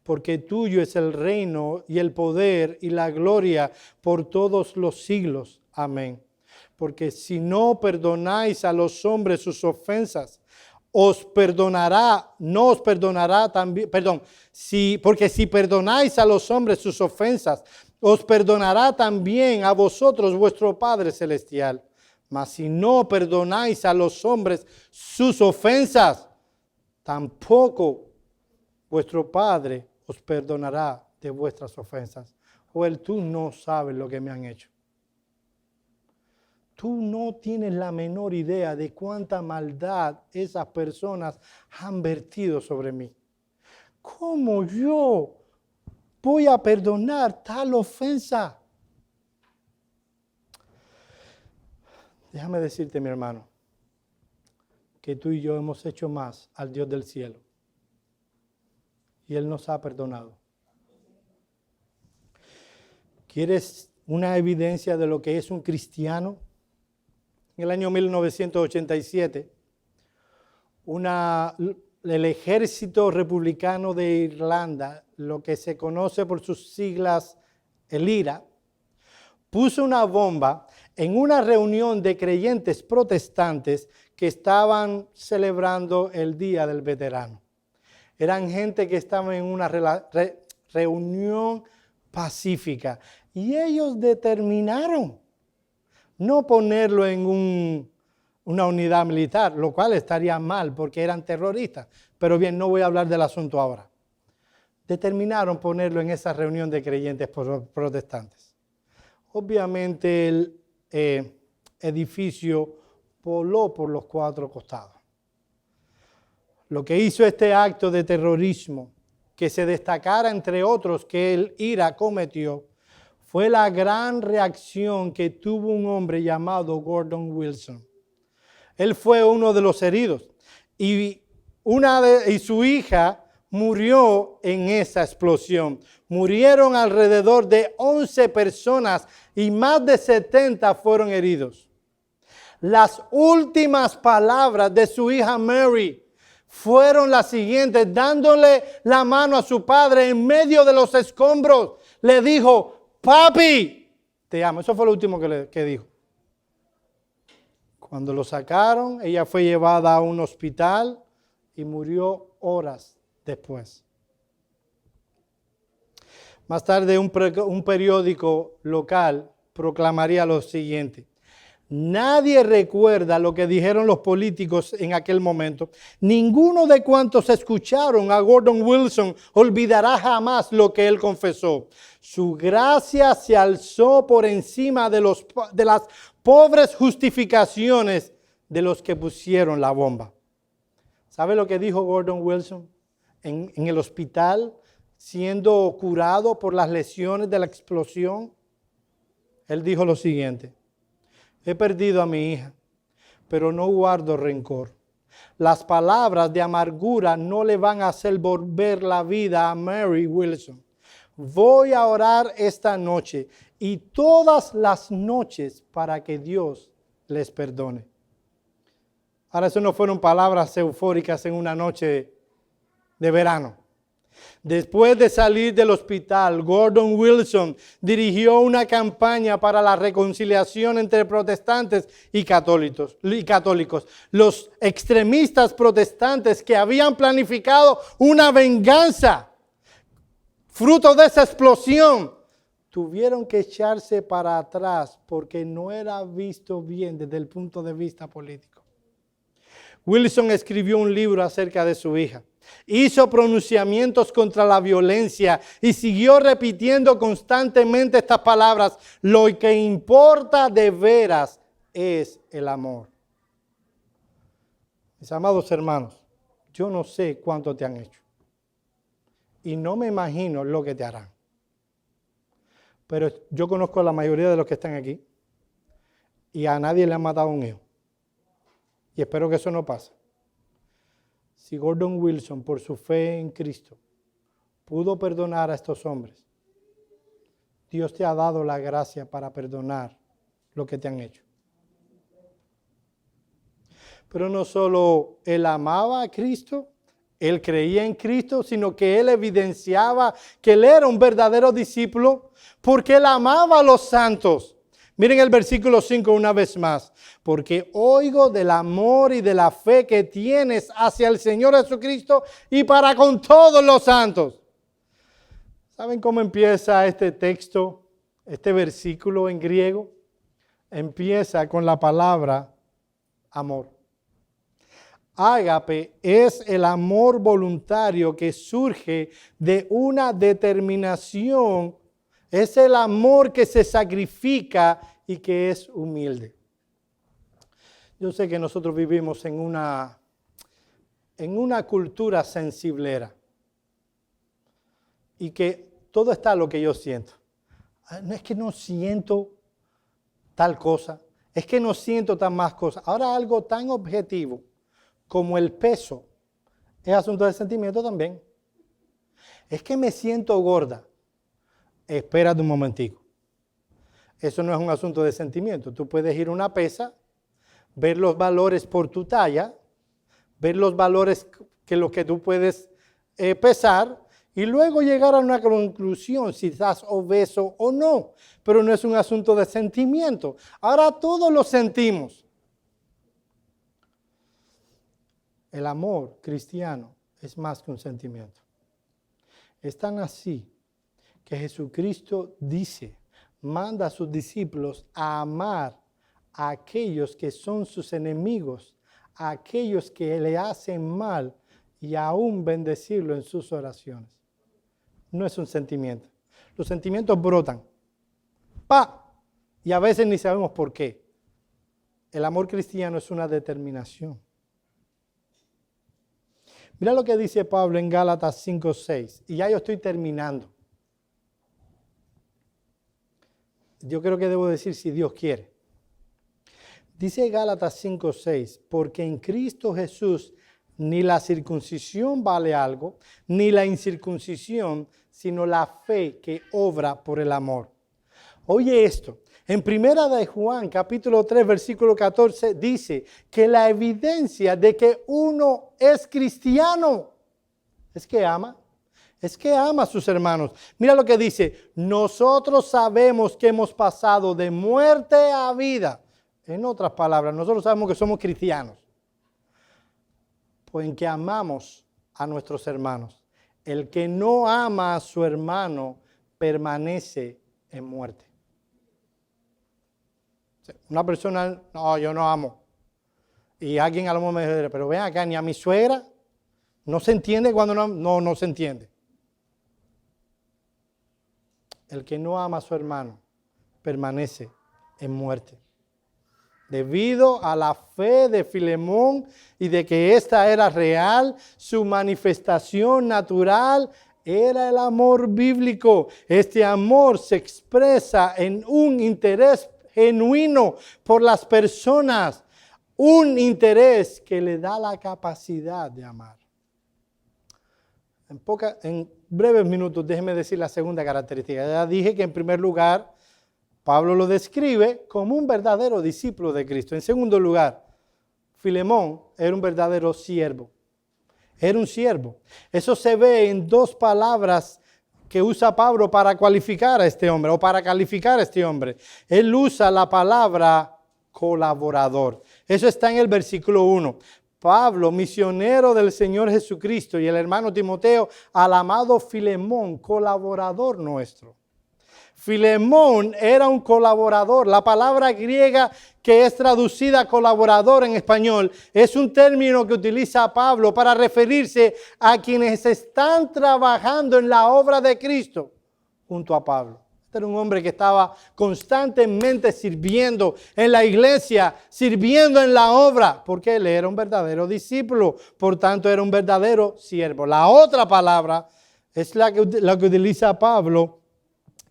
[SPEAKER 1] Porque tuyo es el reino y el poder y la gloria por todos los siglos. Amén. Porque si no perdonáis a los hombres sus ofensas, no os perdonará también, porque si perdonáis a los hombres sus ofensas, os perdonará también a vosotros vuestro Padre Celestial. Mas si no perdonáis a los hombres sus ofensas, tampoco vuestro Padre os perdonará de vuestras ofensas. Joel, tú no sabes lo que me han hecho. Tú no tienes la menor idea de cuánta maldad esas personas han vertido sobre mí. ¿Cómo yo voy a perdonar tal ofensa? Déjame decirte, mi hermano, que tú y yo hemos hecho más al Dios del cielo. Y Él nos ha perdonado. ¿Quieres una evidencia de lo que es un cristiano? En el año 1987, el ejército republicano de Irlanda, lo que se conoce por sus siglas, el IRA, puso una bomba en una reunión de creyentes protestantes que estaban celebrando el Día del Veterano. Eran gente que estaban en una reunión pacífica y ellos determinaron no ponerlo en una unidad militar, lo cual estaría mal porque eran terroristas. Pero bien, no voy a hablar del asunto ahora. Determinaron ponerlo en esa reunión de creyentes protestantes. Obviamente el edificio voló por los cuatro costados. Lo que hizo este acto de terrorismo, que se destacara entre otros que el IRA cometió, fue la gran reacción que tuvo un hombre llamado Gordon Wilson. Él fue uno de los heridos y su hija murió en esa explosión. Murieron alrededor de 11 personas y más de 70 fueron heridos. Las últimas palabras de su hija Mary fueron las siguientes, dándole la mano a su padre en medio de los escombros. Le dijo, papi, te amo. Eso fue lo último que dijo. Cuando lo sacaron, ella fue llevada a un hospital y murió horas después. Más tarde un periódico local proclamaría lo siguiente: Nadie recuerda lo que dijeron los políticos en aquel momento. Ninguno de cuantos escucharon a Gordon Wilson olvidará jamás lo que él confesó. Su gracia se alzó por encima de las pobres justificaciones de los que pusieron la bomba. ¿Sabe lo que dijo Gordon Wilson en el hospital, siendo curado por las lesiones de la explosión? Él dijo lo siguiente: he perdido a mi hija, pero no guardo rencor. Las palabras de amargura no le van a hacer volver la vida a Mary Wilson. Voy a orar esta noche y todas las noches para que Dios les perdone. Ahora, eso no fueron palabras eufóricas en una noche de verano. Después de salir del hospital, Gordon Wilson dirigió una campaña para la reconciliación entre protestantes y católicos. Los extremistas protestantes que habían planificado una venganza fruto de esa explosión tuvieron que echarse para atrás porque no era visto bien desde el punto de vista político. Wilson escribió un libro acerca de su hija. Hizo pronunciamientos contra la violencia y siguió repitiendo constantemente estas palabras: lo que importa de veras es el amor. Mis amados hermanos, yo no sé cuánto te han hecho y no me imagino lo que te harán. Pero yo conozco a la mayoría de los que están aquí y a nadie le han matado un hijo. Y espero que eso no pase. Si Gordon Wilson, por su fe en Cristo, pudo perdonar a estos hombres, Dios te ha dado la gracia para perdonar lo que te han hecho. Pero no solo él amaba a Cristo, él creía en Cristo, sino que él evidenciaba que él era un verdadero discípulo porque él amaba a los santos. Miren el versículo 5 una vez más. Porque oigo del amor y de la fe que tienes hacia el Señor Jesucristo y para con todos los santos. ¿Saben cómo empieza este texto, este versículo en griego? Empieza con la palabra amor. Ágape es el amor voluntario que surge de una determinación. Es el amor que se sacrifica y que es humilde. Yo sé que nosotros vivimos en una cultura sensiblera y que todo está lo que yo siento. No es que no siento tal cosa, es que no siento tan más cosas. Ahora algo tan objetivo como el peso es asunto de sentimiento también. Es que me siento gorda. Espérate un momentico. Eso no es un asunto de sentimiento. Tú puedes ir a una pesa, ver los valores por tu talla, ver los valores que lo que tú puedes pesar y luego llegar a una conclusión si estás obeso o no. Pero no es un asunto de sentimiento. Ahora todos lo sentimos. El amor cristiano es más que un sentimiento. Es tan así que Jesucristo manda a sus discípulos a amar a aquellos que son sus enemigos, a aquellos que le hacen mal y aún bendecirlo en sus oraciones. No es un sentimiento. Los sentimientos brotan. ¡Pa! Y a veces ni sabemos por qué. El amor cristiano es una determinación. Mira lo que dice Pablo en Gálatas 5:6. Y ya yo estoy terminando. Yo creo que debo decir si Dios quiere. Dice Gálatas 5:6, porque en Cristo Jesús ni la circuncisión vale algo, ni la incircuncisión, sino la fe que obra por el amor. Oye esto, en Primera de Juan, capítulo 3, versículo 14, dice que la evidencia de que uno es cristiano es que ama. Es que ama a sus hermanos. Mira lo que dice, nosotros sabemos que hemos pasado de muerte a vida. En otras palabras, nosotros sabemos que somos cristianos. Pues en que amamos a nuestros hermanos. El que no ama a su hermano permanece en muerte. Una persona, no, yo no amo. Y alguien a lo mejor me dice, pero ven acá, ni a mi suegra, no se entiende cuando no se entiende. El que no ama a su hermano permanece en muerte. Debido a la fe de Filemón y de que esta era real, su manifestación natural era el amor bíblico. Este amor se expresa en un interés genuino por las personas, un interés que le da la capacidad de amar. En breves minutos, déjeme decir la segunda característica. Ya dije que en primer lugar, Pablo lo describe como un verdadero discípulo de Cristo. En segundo lugar, Filemón era un verdadero siervo. Era un siervo. Eso se ve en dos palabras que usa Pablo para cualificar a este hombre o para calificar a este hombre. Él usa la palabra colaborador. Eso está en el versículo 1. Pablo, misionero del Señor Jesucristo, y el hermano Timoteo, al amado Filemón, colaborador nuestro. Filemón era un colaborador. La palabra griega que es traducida colaborador en español es un término que utiliza Pablo para referirse a quienes están trabajando en la obra de Cristo junto a Pablo. Este era un hombre que estaba constantemente sirviendo en la iglesia, sirviendo en la obra, porque él era un verdadero discípulo, por tanto era un verdadero siervo. La otra palabra es la que utiliza Pablo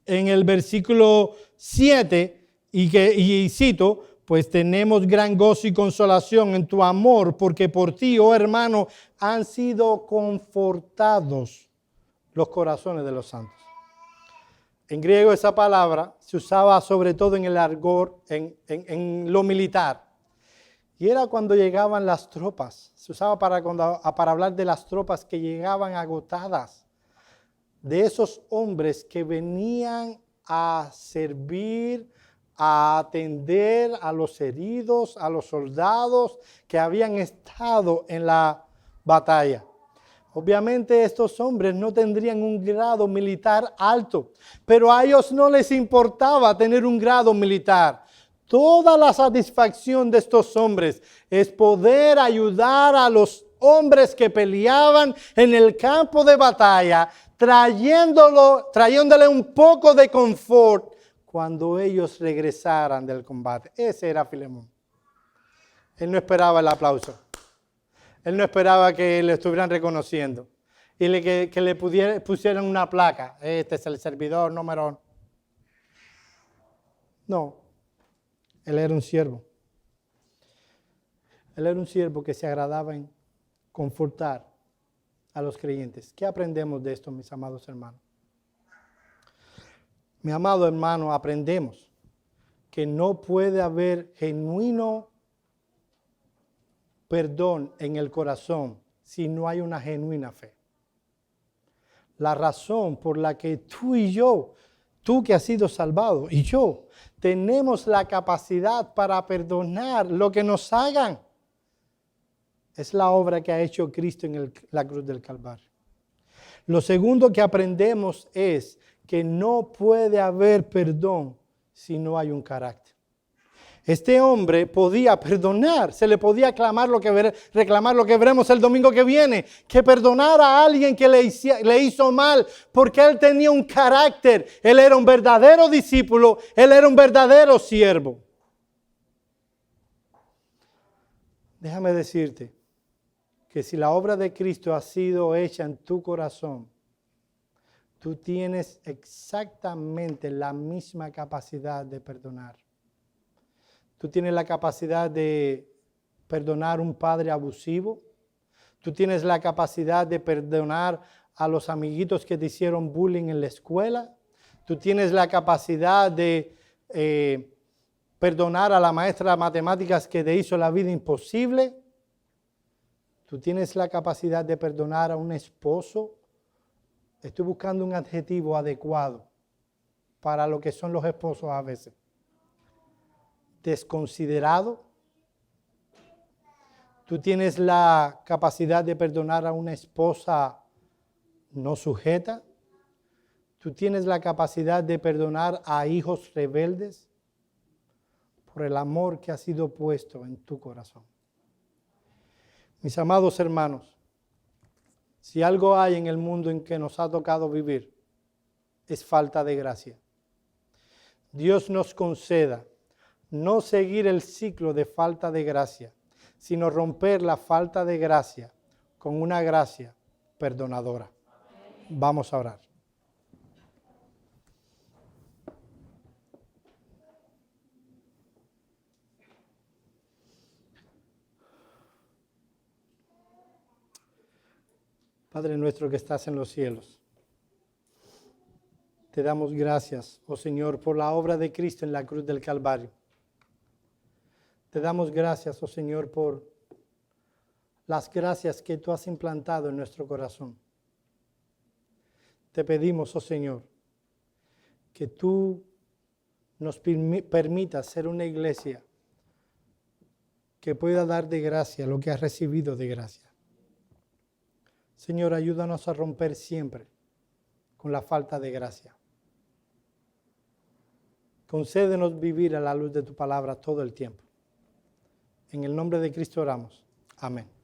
[SPEAKER 1] en el versículo 7, y cito, pues tenemos gran gozo y consolación en tu amor, porque por ti, oh hermano, han sido confortados los corazones de los santos. En griego esa palabra se usaba sobre todo en el argot, en lo militar. Y era cuando llegaban las tropas. Se usaba para hablar de las tropas que llegaban agotadas. De esos hombres que venían a servir, a atender a los heridos, a los soldados que habían estado en la batalla. Obviamente estos hombres no tendrían un grado militar alto, pero a ellos no les importaba tener un grado militar. Toda la satisfacción de estos hombres es poder ayudar a los hombres que peleaban en el campo de batalla, trayéndole un poco de confort cuando ellos regresaran del combate. Ese era Filemón. Él no esperaba el aplauso. Él no esperaba que le estuvieran reconociendo y que le pusieran una placa. Este es el servidor número. No, él era un siervo. Él era un siervo que se agradaba en confortar a los creyentes. ¿Qué aprendemos de esto, mis amados hermanos? Mi amado hermano, aprendemos que no puede haber genuino perdón en el corazón si no hay una genuina fe. La razón por la que tú y yo, tú que has sido salvado y yo, tenemos la capacidad para perdonar lo que nos hagan, es la obra que ha hecho Cristo en la cruz del Calvario. Lo segundo que aprendemos es que no puede haber perdón si no hay un carácter. Este hombre podía perdonar, se le podía reclamar lo que veremos el domingo que viene, que perdonara a alguien que le hizo mal, porque él tenía un carácter, él era un verdadero discípulo, él era un verdadero siervo. Déjame decirte que si la obra de Cristo ha sido hecha en tu corazón, tú tienes exactamente la misma capacidad de perdonar. Tú tienes la capacidad de perdonar a un padre abusivo. Tú tienes la capacidad de perdonar a los amiguitos que te hicieron bullying en la escuela. Tú tienes la capacidad de perdonar a la maestra de matemáticas que te hizo la vida imposible. Tú tienes la capacidad de perdonar a un esposo. Estoy buscando un adjetivo adecuado para lo que son los esposos a veces. Desconsiderado. Tú tienes la capacidad de perdonar a una esposa no sujeta. Tú tienes la capacidad de perdonar a hijos rebeldes. por el amor que ha sido puesto en tu corazón. Mis amados hermanos, si algo hay en el mundo en que nos ha tocado vivir, es falta de gracia. Dios nos conceda no seguir el ciclo de falta de gracia, sino romper la falta de gracia con una gracia perdonadora. Vamos a orar. Padre nuestro que estás en los cielos, te damos gracias, oh Señor, por la obra de Cristo en la cruz del Calvario. Te damos gracias, oh Señor, por las gracias que tú has implantado en nuestro corazón. Te pedimos, oh Señor, que tú nos permitas ser una iglesia que pueda dar de gracia lo que has recibido de gracia. Señor, ayúdanos a romper siempre con la falta de gracia. Concédenos vivir a la luz de tu palabra todo el tiempo. En el nombre de Cristo oramos. Amén.